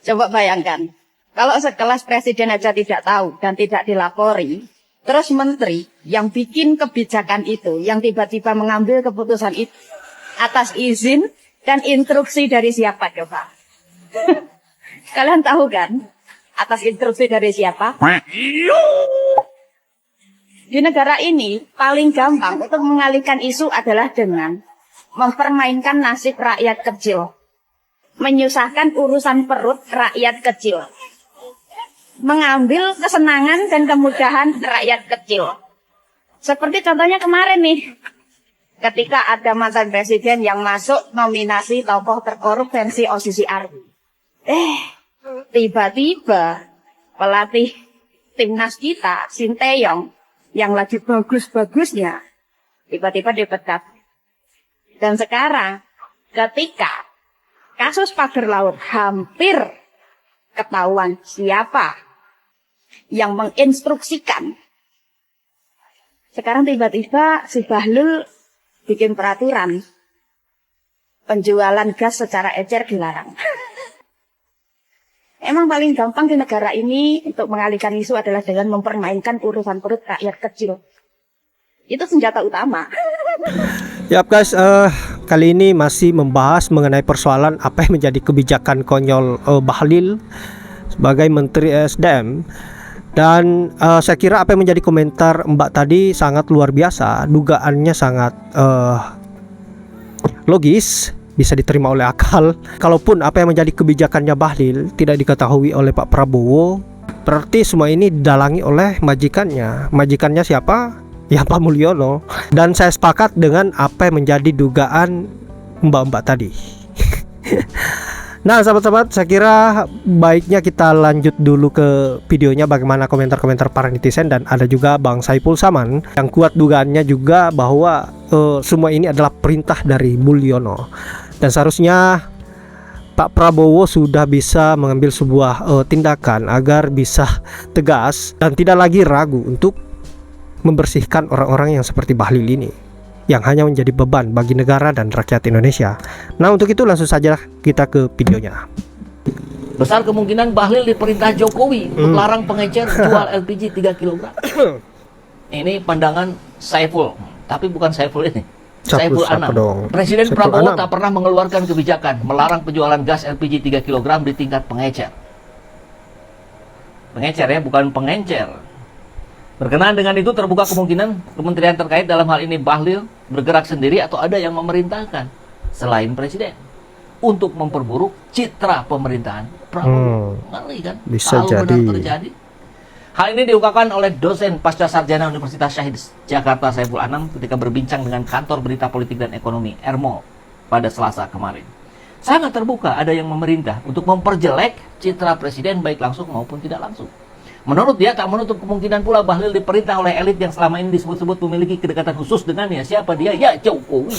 Coba bayangkan, kalau sekelas presiden aja tidak tahu dan tidak dilapori, terus menteri yang bikin kebijakan itu, yang tiba-tiba mengambil keputusan itu atas izin dan instruksi dari siapa coba? Kalian tahu kan? Atas instruksi dari siapa? Di negara ini paling gampang untuk mengalihkan isu adalah dengan mempermainkan nasib rakyat kecil. Menyusahkan urusan perut rakyat kecil. Mengambil kesenangan dan kemudahan rakyat kecil. Seperti contohnya kemarin nih. Ketika ada mantan presiden yang masuk nominasi tokoh terkorup versi OCCR. Tiba-tiba pelatih timnas kita, Sinteyong, yang lagi bagus-bagusnya, tiba-tiba dipecat. Dan sekarang ketika kasus pagar laut hampir ketahuan siapa yang menginstruksikan. Sekarang tiba-tiba si Bahlil bikin peraturan penjualan gas secara ecer dilarang. Emang paling gampang di negara ini untuk mengalihkan isu adalah dengan mempermainkan urusan perut rakyat kecil. Itu senjata utama. Yap guys, kali ini masih membahas mengenai persoalan apa yang menjadi kebijakan konyol Bahlil sebagai Menteri SDM. Dan saya kira apa yang menjadi komentar Mbak tadi sangat luar biasa, dugaannya sangat logis, bisa diterima oleh akal. Kalaupun apa yang menjadi kebijakannya Bahlil tidak diketahui oleh Pak Prabowo, berarti semua ini didalangi oleh majikannya. Majikannya siapa? Ya Pak Mulyono. Dan saya sepakat dengan apa yang menjadi dugaan mbak-mbak tadi. Nah sahabat-sahabat, saya kira baiknya kita lanjut dulu ke videonya, bagaimana komentar-komentar para netizen. Dan ada juga Bang Saiful Saman yang kuat dugaannya juga bahwa semua ini adalah perintah dari Mulyono. Dan seharusnya Pak Prabowo sudah bisa mengambil sebuah tindakan agar bisa tegas dan tidak lagi ragu untuk membersihkan orang-orang yang seperti Bahlil ini, yang hanya menjadi beban bagi negara dan rakyat Indonesia. Nah untuk itu langsung saja kita ke videonya. Besar kemungkinan Bahlil diperintah Jokowi untuk larang pengecer jual LPG 3 kg. Ini pandangan Saiful, tapi bukan Saiful ini. Saiful Anam. Presiden Saiful Prabowo Anam tak pernah mengeluarkan kebijakan melarang penjualan gas LPG 3 kg di tingkat pengecer. Pengecer ya, bukan pengencer. Berkenaan dengan itu terbuka kemungkinan kementerian terkait, dalam hal ini Bahlil, bergerak sendiri atau ada yang memerintahkan selain presiden untuk memperburuk citra pemerintahan Prabowo. Ngeri kan? Bisa kalau jadi. Benar terjadi. Hal ini diungkapkan oleh dosen pasca sarjana Universitas Syahid Jakarta Saiful Anam ketika berbincang dengan kantor berita politik dan ekonomi Ermo pada Selasa kemarin. Sangat terbuka ada yang memerintah untuk memperjelek citra presiden baik langsung maupun tidak langsung. Menurut dia, tak menutup kemungkinan pula Bahlil diperintah oleh elit yang selama ini disebut-sebut memiliki kedekatan khusus dengannya. Siapa dia? Ya Jokowi.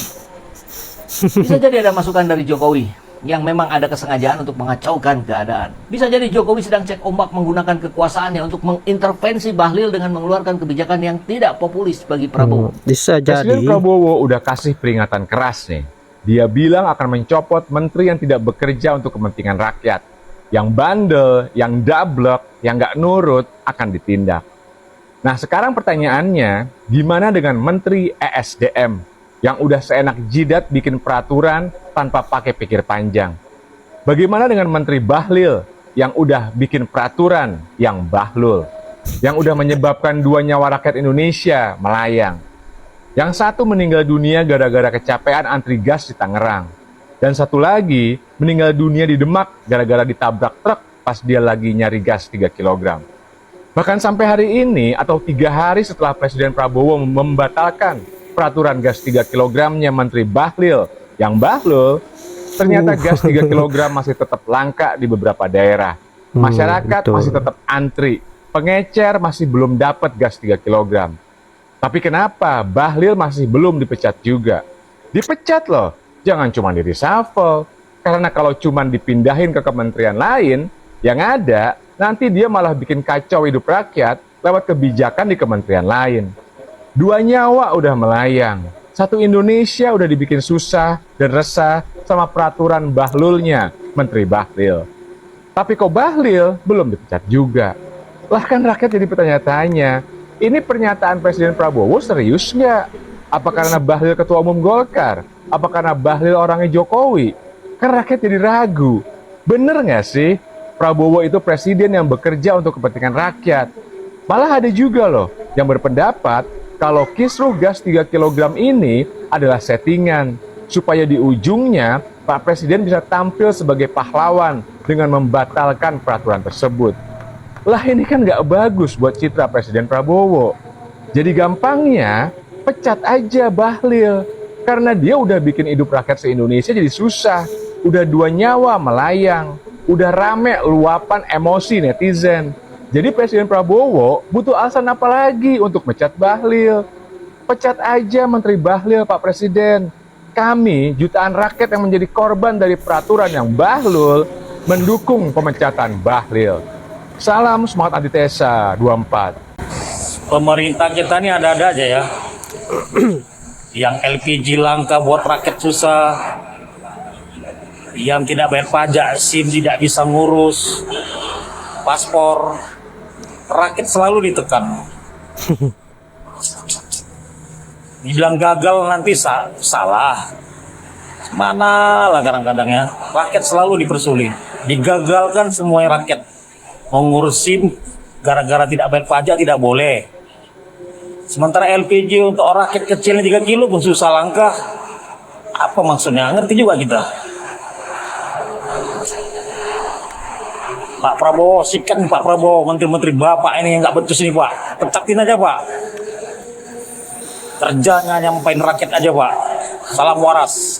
Bisa jadi ada masukan dari Jokowi yang memang ada kesengajaan untuk mengacaukan keadaan. Bisa jadi Jokowi sedang cek ombak menggunakan kekuasaannya untuk mengintervensi Bahlil dengan mengeluarkan kebijakan yang tidak populis bagi Prabowo. Bisa jadi. Presiden Prabowo udah kasih peringatan keras nih. Dia bilang akan mencopot menteri yang tidak bekerja untuk kepentingan rakyat. Yang bandel, yang dablek, yang nggak nurut akan ditindak. Nah sekarang pertanyaannya, gimana dengan Menteri ESDM yang udah seenak jidat bikin peraturan tanpa pakai pikir panjang? Bagaimana dengan Menteri Bahlil yang udah bikin peraturan yang bahlul, yang udah menyebabkan 2 nyawa rakyat Indonesia melayang? Yang satu meninggal dunia gara-gara kecapean antri gas di Tangerang. Dan satu lagi meninggal dunia di Demak gara-gara ditabrak truk pas dia lagi nyari gas 3 kg. Bahkan sampai hari ini atau 3 hari setelah Presiden Prabowo membatalkan peraturan gas 3 kg-nya Menteri Bahlil yang bahlul, ternyata gas 3 kg masih tetap langka di beberapa daerah. Masyarakat masih tetap antri, pengecer masih belum dapat gas 3 kg. Tapi kenapa Bahlil masih belum dipecat juga? Dipecat loh. Jangan cuma di reshuffle, karena kalau cuma dipindahin ke kementerian lain, yang ada nanti dia malah bikin kacau hidup rakyat lewat kebijakan di kementerian lain. 2 nyawa udah melayang, 1 Indonesia udah dibikin susah dan resah sama peraturan bahlulnya Menteri Bahlil. Tapi kok Bahlil belum dipecat juga? Lah kan rakyat jadi bertanya-tanya, ini pernyataan Presiden Prabowo serius nggak? Apa karena Bahlil ketua umum Golkar? Apa karena Bahlil orangnya Jokowi? Kan rakyat jadi ragu. Bener nggak sih Prabowo itu presiden yang bekerja untuk kepentingan rakyat? Malah ada juga loh yang berpendapat kalau kisruh gas 3 kg ini adalah settingan supaya di ujungnya Pak Presiden bisa tampil sebagai pahlawan dengan membatalkan peraturan tersebut. Lah ini kan nggak bagus buat citra Presiden Prabowo. Jadi gampangnya pecat aja Bahlil. Karena dia udah bikin hidup rakyat se-Indonesia jadi susah. Udah 2 nyawa melayang. Udah rame luapan emosi netizen. Jadi Presiden Prabowo butuh alasan apa lagi untuk mecat Bahlil? Pecat aja Menteri Bahlil Pak Presiden. Kami, jutaan rakyat yang menjadi korban dari peraturan yang bahlul, mendukung pemecatan Bahlil. Salam semangat antitesa 24. Pemerintah kita ini ada-ada aja ya. Yang LPG langka buat rakyat susah. Yang tidak bayar pajak, SIM tidak bisa ngurus. Paspor. Rakyat selalu ditekan. Dibilang gagal nanti salah. Mana lah kadang-kadang ya. Rakyat selalu dipersulit. Digagalkan semua rakyat. Mau ngurusin gara-gara tidak bayar pajak tidak boleh. Sementara LPG untuk orang rakyat kecilnya 3 kilo pun susah langka. Apa maksudnya? Ngerti juga kita. Pak Prabowo, sikat Pak Prabowo, menteri-menteri Bapak ini yang nggak becus ini Pak. Pecatin aja Pak. Kerjanya nyampain rakyat aja Pak. Salam waras.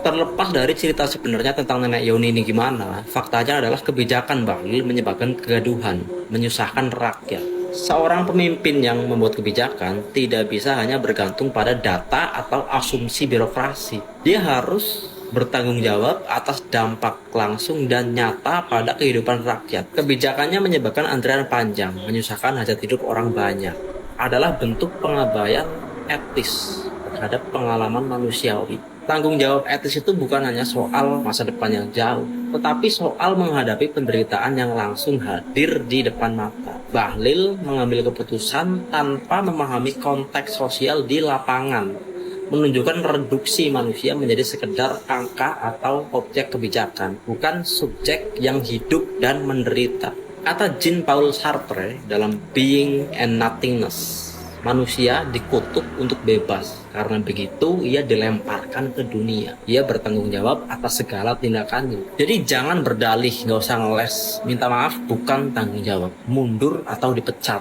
Terlepas dari cerita sebenarnya tentang nenek Yoni ini gimana, faktanya adalah kebijakan Bahlil menyebabkan kegaduhan, menyusahkan rakyat. Seorang pemimpin yang membuat kebijakan tidak bisa hanya bergantung pada data atau asumsi birokrasi. Dia harus bertanggung jawab atas dampak langsung dan nyata pada kehidupan rakyat. Kebijakannya menyebabkan antrian panjang, menyusahkan hajat hidup orang banyak. Adalah bentuk pengabaian etis terhadap pengalaman manusiawi. Tanggung jawab etis itu bukan hanya soal masa depan yang jauh, tetapi soal menghadapi penderitaan yang langsung hadir di depan mata. Bahlil mengambil keputusan tanpa memahami konteks sosial di lapangan, menunjukkan reduksi manusia menjadi sekedar angka atau objek kebijakan, bukan subjek yang hidup dan menderita. Kata Jean-Paul Sartre dalam Being and Nothingness, manusia dikutuk untuk bebas. Karena begitu, ia dilemparkan ke dunia. Ia bertanggung jawab atas segala tindakannya. Jadi jangan berdalih, nggak usah ngeles. Minta maaf bukan tanggung jawab. Mundur atau dipecat.